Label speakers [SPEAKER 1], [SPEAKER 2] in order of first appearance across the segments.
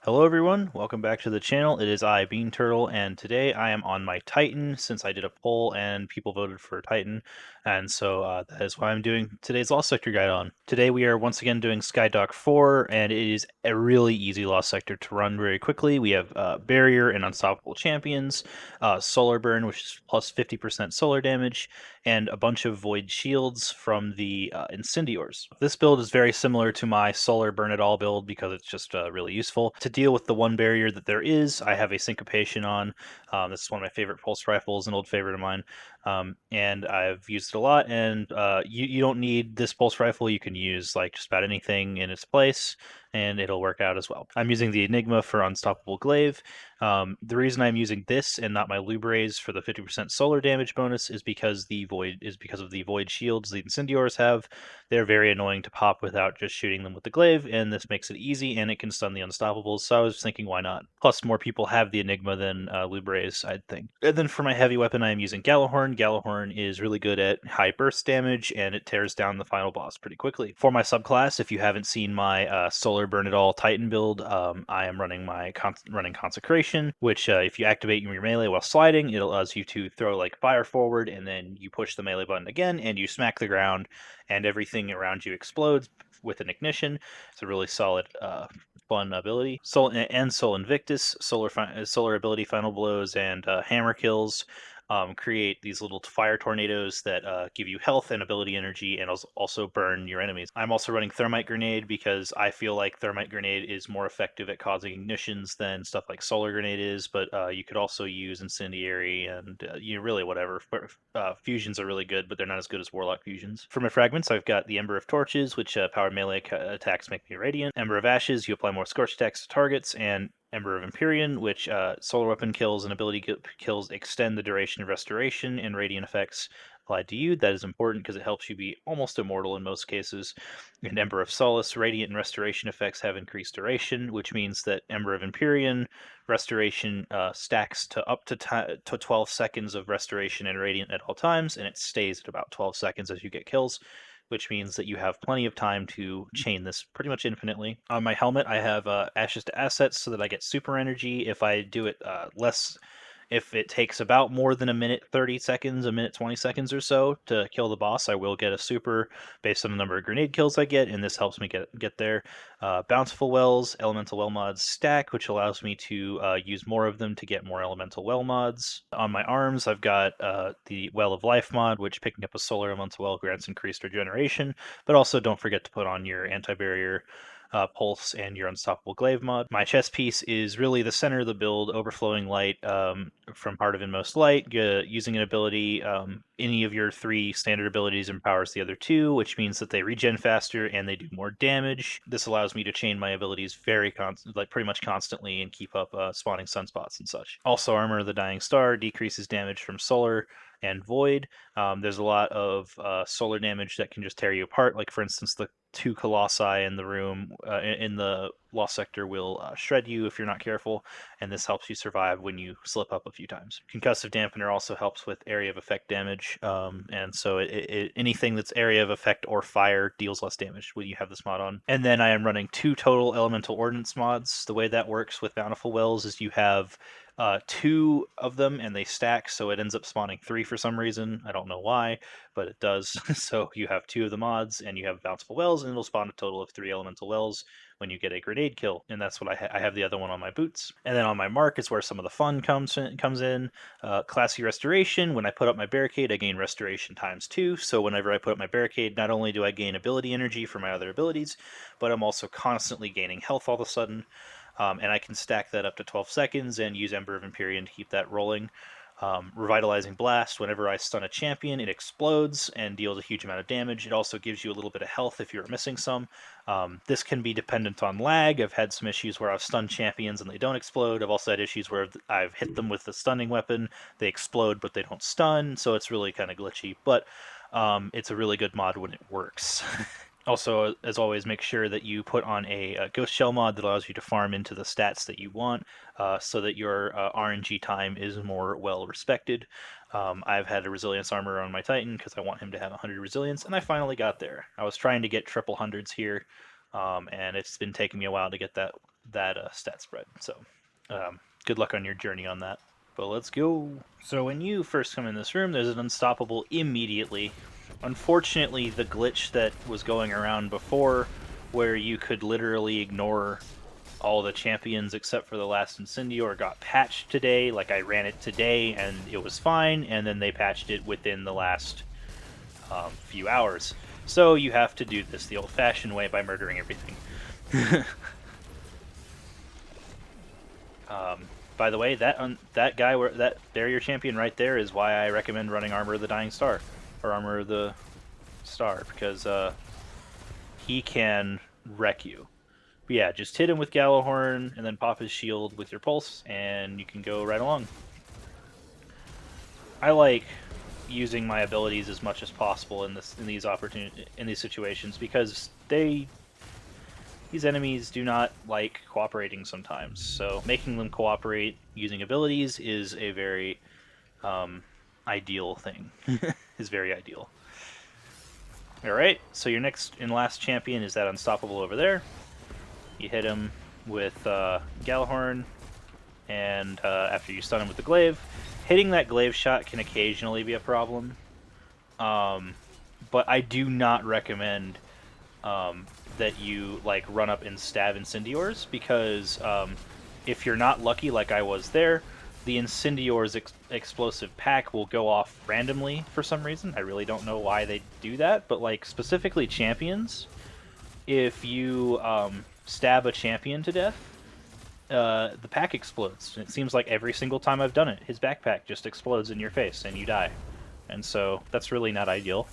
[SPEAKER 1] Hello everyone, welcome back to the channel. It is I, Bean Turtle, and today I am on my Titan since I did a poll and people voted for Titan, and so that is why I'm doing today's Lost Sector guide on. Today we are once again doing Skydock 4, and it is a really easy Lost Sector to run very quickly. We have Barrier and Unstoppable Champions, Solar Burn, which is plus 50% solar damage, and a bunch of Void Shields from the Incendiors. This build is very similar to my Solar Burn It All build because it's just really useful. To deal with the one barrier that there is, I have a Syncopation on. This is one of my favorite pulse rifles, an old favorite of mine, and I've used it a lot. And you don't need this pulse rifle. You can use like just about anything in its place, and it'll work out as well. I'm using the Enigma for Unstoppable Glaive. The reason I'm using this and not my Lubrays for the 50% solar damage bonus is because of the void shields the Incendiors have. They're very annoying to pop without just shooting them with the glaive, and this makes it easy, and it can stun the Unstoppables, so I was thinking why not? Plus, more people have the Enigma than Lubrays, I'd think. And then for my heavy weapon, I am using Gallahorn. Gallahorn is really good at high burst damage, and it tears down the final boss pretty quickly. For my subclass, if you haven't seen my Solar Burn It All Titan build, I am running my running Consecration, which if you activate your melee while sliding, it allows you to throw like fire forward, and then you push the melee button again, and you smack the ground, and everything around you explodes with an ignition. It's a really solid, fun ability. Soul Invictus, solar ability, Final Blows, and Hammer Kills. Create these little fire tornadoes that give you health and ability energy and also burn your enemies. I'm also running Thermite Grenade because I feel like Thermite Grenade is more effective at causing ignitions than stuff like Solar Grenade is, but you could also use Incendiary and really whatever. Fusions are really good, but they're not as good as Warlock fusions. For my fragments, I've got the Ember of Torches, which power melee attacks make me radiant. Ember of Ashes, you apply more scorch attacks to targets, and Ember of Empyrean, which solar weapon kills and ability kills extend the duration of restoration and radiant effects applied to you. That is important because it helps you be almost immortal in most cases. And Ember of Solace, radiant and restoration effects have increased duration, which means that Ember of Empyrean restoration stacks to up to 12 seconds of restoration and radiant at all times, and it stays at about 12 seconds as you get kills, which means that you have plenty of time to chain this pretty much infinitely. On my helmet, I have Ashes to Assets so that I get super energy. If I do it if it takes about more than a minute 30 seconds, a minute 20 seconds or so to kill the boss, I will get a super based on the number of grenade kills I get, and this helps me get there. Bountiful Wells, Elemental Well mods stack, which allows me to use more of them to get more Elemental Well mods. On my arms, I've got the Well of Life mod, which picking up a Solar Elemental Well grants increased regeneration, but also don't forget to put on your anti-barrier pulse and your unstoppable glaive mod. My chest piece is really the center of the build, overflowing light from Heart of Inmost Light. Using an ability, any of your 3 standard abilities empowers the other 2, which means that they regen faster and they do more damage. This allows me to chain my abilities pretty much constantly and keep up spawning sunspots and such. Also, Armor of the Dying Star decreases damage from solar and void. There's a lot of solar damage that can just tear you apart. Like for instance, the 2 colossi in the room in the lost sector will shred you if you're not careful, and this helps you survive when you slip up a few times. Concussive dampener also helps with area of effect damage, and so anything that's area of effect or fire deals less damage when you have this mod on. And then I am running 2 total elemental ordnance mods. The way that works with Bountiful Wells is you have 2 of them and they stack, so it ends up spawning 3 for some reason. I don't know why, but it does. So you have 2 of the mods and you have Bountiful Wells, and it'll spawn a total of 3 Elemental Wells when you get a grenade kill, and that's what I have the other one on my boots. And then on my mark is where some of the fun comes in. Classy Restoration. When I put up my barricade, I gain Restoration ×2. So whenever I put up my barricade, not only do I gain ability energy for my other abilities, but I'm also constantly gaining health all of a sudden. And I can stack that up to 12 seconds and use Ember of Empyrean to keep that rolling. Revitalizing Blast, whenever I stun a champion, it explodes and deals a huge amount of damage. It also gives you a little bit of health if you're missing some. This can be dependent on lag. I've had some issues where I've stunned champions and they don't explode. I've also had issues where I've hit them with the stunning weapon, they explode but they don't stun, so it's really kind of glitchy. But it's a really good mod when it works. Also, as always, make sure that you put on a Ghost Shell mod that allows you to farm into the stats that you want so that your RNG time is more well respected. I've had a Resilience armor on my Titan because I want him to have 100 Resilience, and I finally got there. I was trying to get triple hundreds here, and it's been taking me a while to get that that stat spread. So good luck on your journey on that. But let's go. So when you first come in this room, there's an unstoppable immediately. Unfortunately, the glitch that was going around before, where you could literally ignore all the champions except for the last Incendior, got patched today. Like, I ran it today and it was fine, and then they patched it within the last few hours. So you have to do this the old-fashioned way by murdering everything. By the way, that guy, that barrier champion right there, is why I recommend running Armor of the Dying Star, or Armor of the Star, because he can wreck you. But yeah, just hit him with Gallowhorn and then pop his shield with your pulse, and you can go right along. I like using my abilities as much as possible in these situations, because these enemies do not like cooperating sometimes. So making them cooperate using abilities is a very ideal thing. Is very ideal. Alright, so your next and last champion is that Unstoppable over there. You hit him with Gallowhorn, and after you stun him with the glaive. Hitting that glaive shot can occasionally be a problem, but I do not recommend that you like run up and stab Incendiors, because if you're not lucky like I was there, the Incendior's explosive pack will go off randomly for some reason. I really don't know why they do that, but like specifically champions, if you stab a champion to death, the pack explodes. It seems like every single time I've done it, his backpack just explodes in your face and you die. And so that's really not ideal.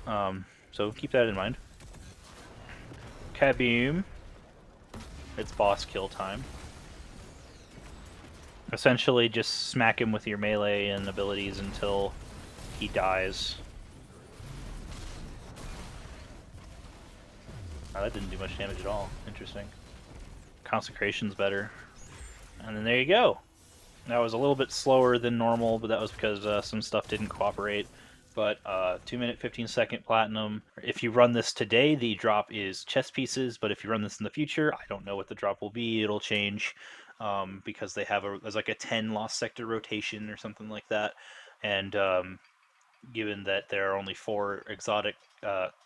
[SPEAKER 1] So keep that in mind. Kaboom. It's boss kill time. Essentially, just smack him with your melee and abilities until he dies. Oh, that didn't do much damage at all. Interesting. Consecration's better. And then there you go. That was a little bit slower than normal, but that was because some stuff didn't cooperate. But 2 minute 15-second platinum. If you run this today, the drop is chest pieces. But if you run this in the future, I don't know what the drop will be. It'll change because there's like a 10 lost sector rotation or something like that. And given that there are only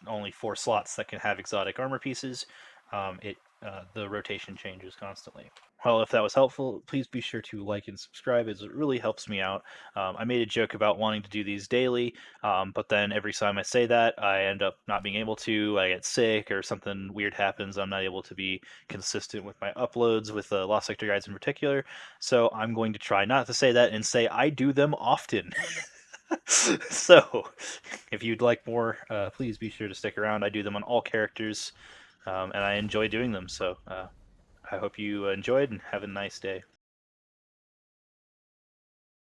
[SPEAKER 1] only four slots that can have exotic armor pieces, the rotation changes constantly. Well, if that was helpful, please be sure to like and subscribe, as it really helps me out. I made a joke about wanting to do these daily, but then every time I say that, I end up not being able to. I get sick or something weird happens. I'm not able to be consistent with my uploads, with the Lost Sector guides in particular. So I'm going to try not to say that and say I do them often. So if you'd like more, please be sure to stick around. I do them on all characters, and I enjoy doing them. So I hope you enjoyed and have a nice day.